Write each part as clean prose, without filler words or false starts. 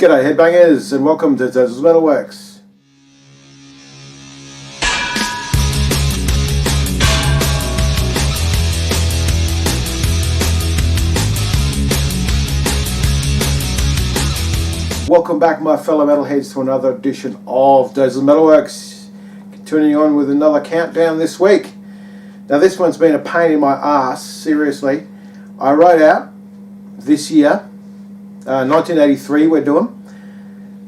G'day headbangers and welcome to Dazzle's Metalworks. Welcome back my fellow metalheads to another edition of Dazzle's Metalworks. Continuing on with another countdown this week. Now this one's been a pain in my ass, seriously. I wrote out this year, 1983 we're doing.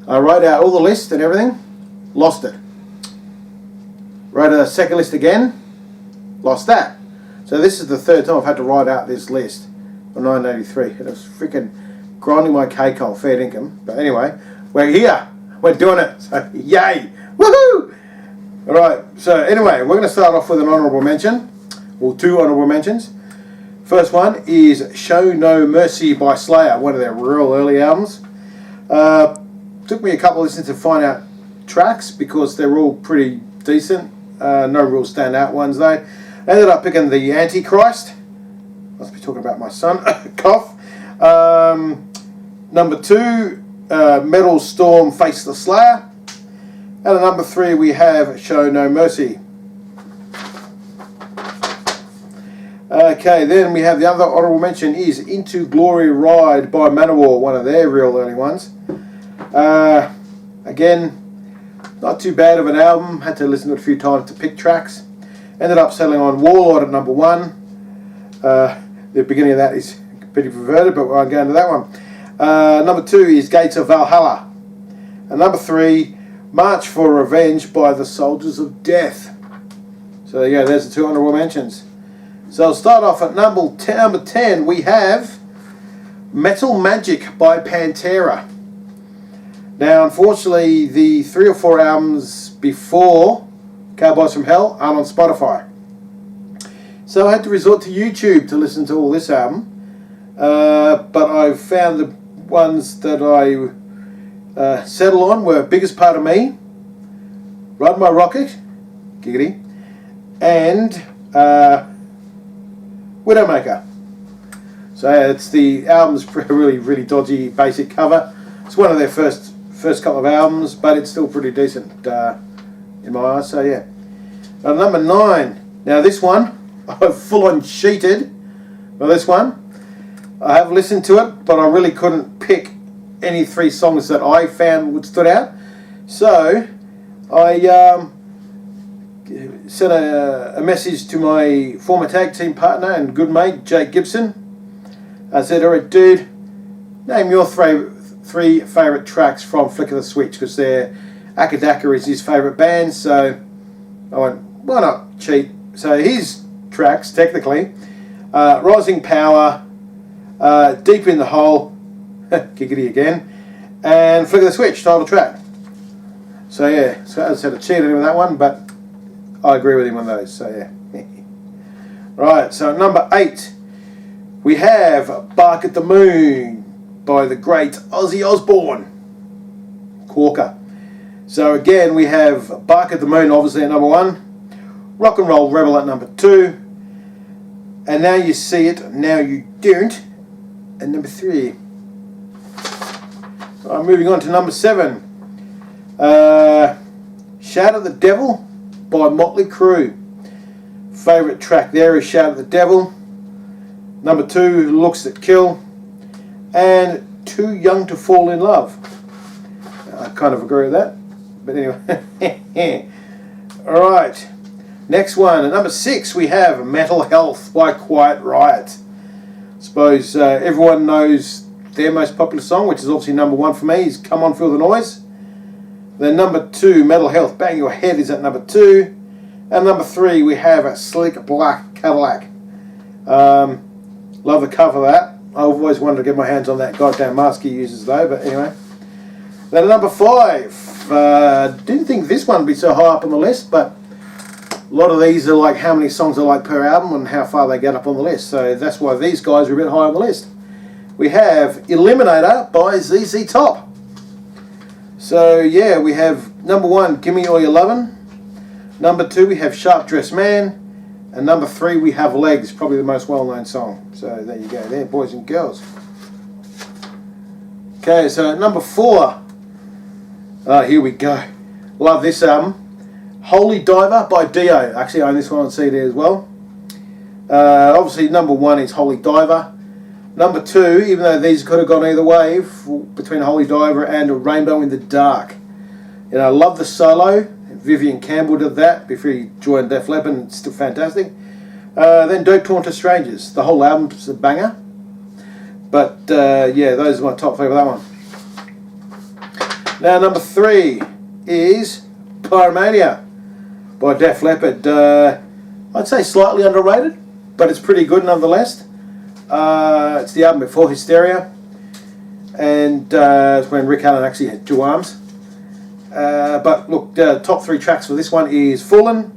I wrote out all the lists and everything, lost it. Wrote a second list again, lost that. So this is the third time I've had to write out this list for 1983. It was freaking grinding my cake hole, fair income. But anyway, we're here, we're doing it, so yay, woohoo! Alright, so anyway, we're going to start off with an honourable mention, or two honourable mentions. First one is Show No Mercy by Slayer, one of their real early albums. Took me a couple of listens to find out tracks because they're all pretty decent. No real standout ones though. Ended up picking the Antichrist. Must be talking about my son. Cough. Number 2, Metal Storm Face the Slayer. And at number 3 we have Show No Mercy. Okay, then we have the other honourable mention is Into Glory Ride by Manowar, one of their real early ones. Again, not too bad of an album. Had to listen to it a few times to pick tracks. Ended up settling on Warlord at number 1. The beginning of that is pretty perverted, but I'll go into that one. Number 2 is Gates of Valhalla. And number 3, March for Revenge by the Soldiers of Death. So there you go, there's the two honourable mentions. So I'll start off at number 10. We have Metal Magic by Pantera. Now, unfortunately, the 3 or 4 albums before Cowboys from Hell aren't on Spotify. So I had to resort to YouTube to listen to all this album. But I found the ones that I settled on were Biggest Part of Me, Ride My Rocket, giggity, and Widowmaker. So yeah, it's the album's really dodgy basic cover. It's one of their first couple of albums, but it's still pretty decent in my eyes. So yeah. Number 9. Now this one, I've full on cheated for this one. I have listened to it, but I really couldn't pick any 3 songs that I found would stood out. So I sent a message to my former tag team partner and good mate, Jake Gibson. I said, alright dude, name your 3 favourite tracks from Flick of the Switch, because Akadaka is his favourite band, so I went, why not cheat? So his tracks, technically, Rising Power, Deep in the Hole, giggity again, and Flick of the Switch, title track. So yeah, so as I said, I cheated him with that one, but I agree with him on those, so yeah. Right, so at number 8, we have Bark at the Moon by the great Ozzy Osbourne. Corker. So again, we have Bark at the Moon, obviously at number 1. Rock and Roll Rebel at number 2. And Now You See It, Now You Don't at number 3. Moving on to number 7. Shout at the Devil by Motley Crue. Favourite track there is Shout at the Devil. Number 2, Looks That Kill. And Too Young to Fall in Love. I kind of agree with that. But anyway. Alright. Next one. At number 6 we have Mental Health by Quiet Riot. I suppose everyone knows their most popular song, which is obviously number 1 for me, is Come On Feel the Noise. Then number 2, Metal Health, Bang Your Head is at number 2. And number 3 we have a Slick Black Cadillac. Love the cover of that. I've always wanted to get my hands on that goddamn mask he uses though, but anyway. Then at number 5, didn't think this one would be so high up on the list, but a lot of these are like how many songs are like per album and how far they get up on the list. So that's why these guys are a bit high on the list. We have Eliminator by ZZ Top. So yeah, we have number 1, Gimme All Your Lovin'. Number 2, we have Sharp Dressed Man. And number 3, we have Legs, probably the most well-known song. So there you go, there, boys and girls. Okay, so at number 4. Here we go. Love this album. Holy Diver by Dio. Actually, I own this one on CD as well. Obviously, number 1 is Holy Diver. Number 2, even though these could have gone either way, between Holy Diver and A Rainbow in the Dark. You know, I love the solo. Vivian Campbell did that before he joined Def Leppard, and it's still fantastic. Then Don't Talk to Strangers. The whole album's a banger. But yeah, those are my top 3 for that one. Now number 3 is Pyromania by Def Leppard. I'd say slightly underrated, but it's pretty good nonetheless. It's the album before Hysteria, and it's when Rick Allen actually had 2 arms. But look, the top 3 tracks for this one is Fallen,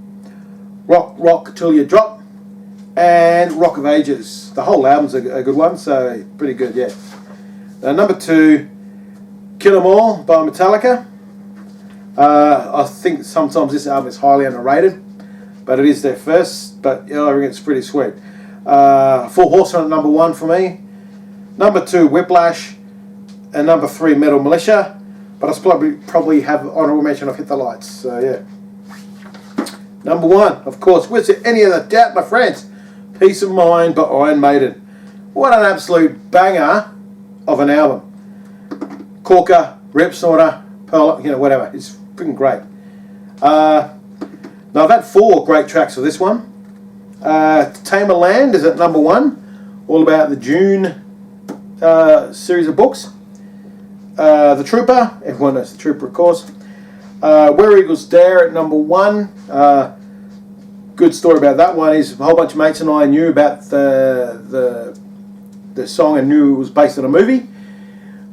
Rock Till You Drop, and Rock of Ages. The whole album's a good one, so pretty good, yeah. Number 2, Kill 'Em All by Metallica. I think sometimes this album is highly underrated, but it is their first, but I think it's pretty sweet. Four Horsemen at number 1 for me. Number 2, Whiplash, and number 3, Metal Militia. But I'll probably have honourable mention of Hit the Lights, so yeah. Number 1, of course, was there any other doubt, my friends? Peace of Mind by Iron Maiden. What an absolute banger of an album. Corker, Rip Snorter, Pearl, you know, whatever. It's freaking great. Now I've had 4 great tracks for this one. Tamer Land is at number 1, all about the Dune series of books. The Trooper, everyone knows The Trooper, of course. Where Eagles Dare at number 1. Good story about that one is a whole bunch of mates and I knew about the song and knew it was based on a movie.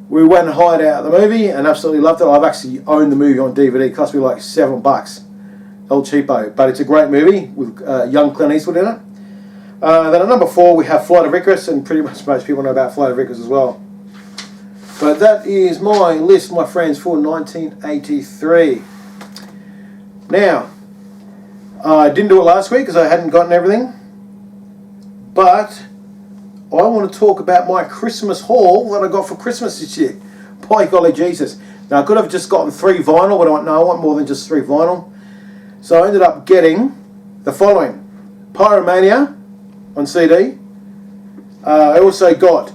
We went and hired out the movie and absolutely loved it. I've actually owned the movie on DVD. It cost me like $7. El Cheapo. But it's a great movie with young Clint Eastwood in it. Then at number 4 we have Flight of Icarus, and pretty much most people know about Flight of Icarus as well. But that is my list, my friends, for 1983. Now, I didn't do it last week because I hadn't gotten everything. But I want to talk about my Christmas haul that I got for Christmas this year. By golly Jesus. Now, I could have just gotten 3 vinyl, but I want more than just 3 vinyl. So I ended up getting the following. Pyromania on CD. I also got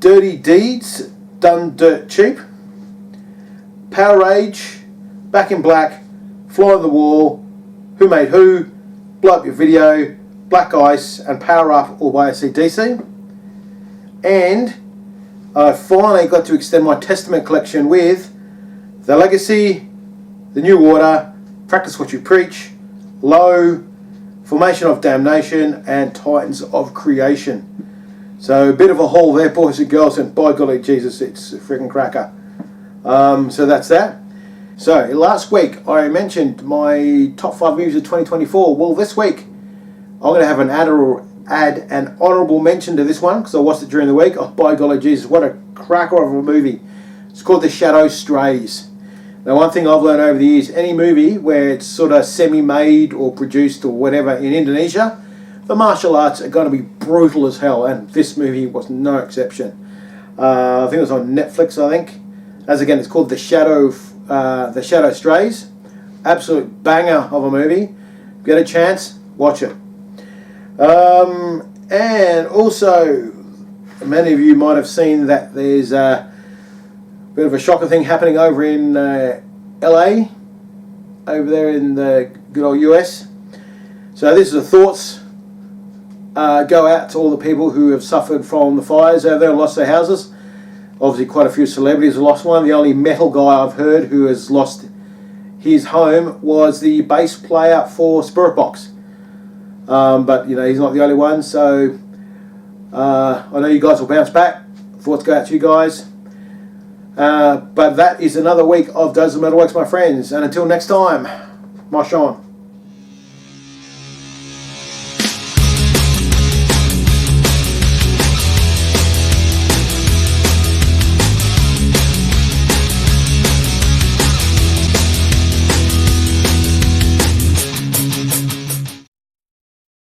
Dirty Deeds, Done Dirt Cheap, Power Rage, Back in Black, Fly on the Wall, Who Made Who, Blow Up Your Video, Black Ice, and Power Up, all by AC/DC. And I finally got to extend my Testament collection with The Legacy, The New Order, Practice What You Preach, Low, Formation of Damnation, and Titans of Creation. So a bit of a haul there, boys and girls, and by golly Jesus, it's a freaking cracker. So that's that. So last week I mentioned my top 5 movies of 2024. Well, this week I'm going to have add an honourable mention to this one because I watched it during the week. Oh, by golly Jesus, what a cracker of a movie. It's called The Shadow Strays. Now, one thing I've learned over the years, any movie where it's sort of semi-made or produced or whatever in Indonesia, the martial arts are going to be brutal as hell, and this movie was no exception. I think it was on Netflix, I think. As again, it's called The Shadow Strays. Absolute banger of a movie. Get a chance, watch it. And also, many of you might have seen that there's a bit of a shocker thing happening over in LA, over there in the good old US. So this is the thoughts go out to all the people who have suffered from the fires over there and lost their houses. Obviously quite a few celebrities have lost one. The only metal guy I've heard who has lost his home was the bass player for Spirit Box. But you know, he's not the only one, so I know you guys will bounce back. Thoughts go out to you guys. But that is another week of Does the Metalworks, my friends. And until next time, Mosh on.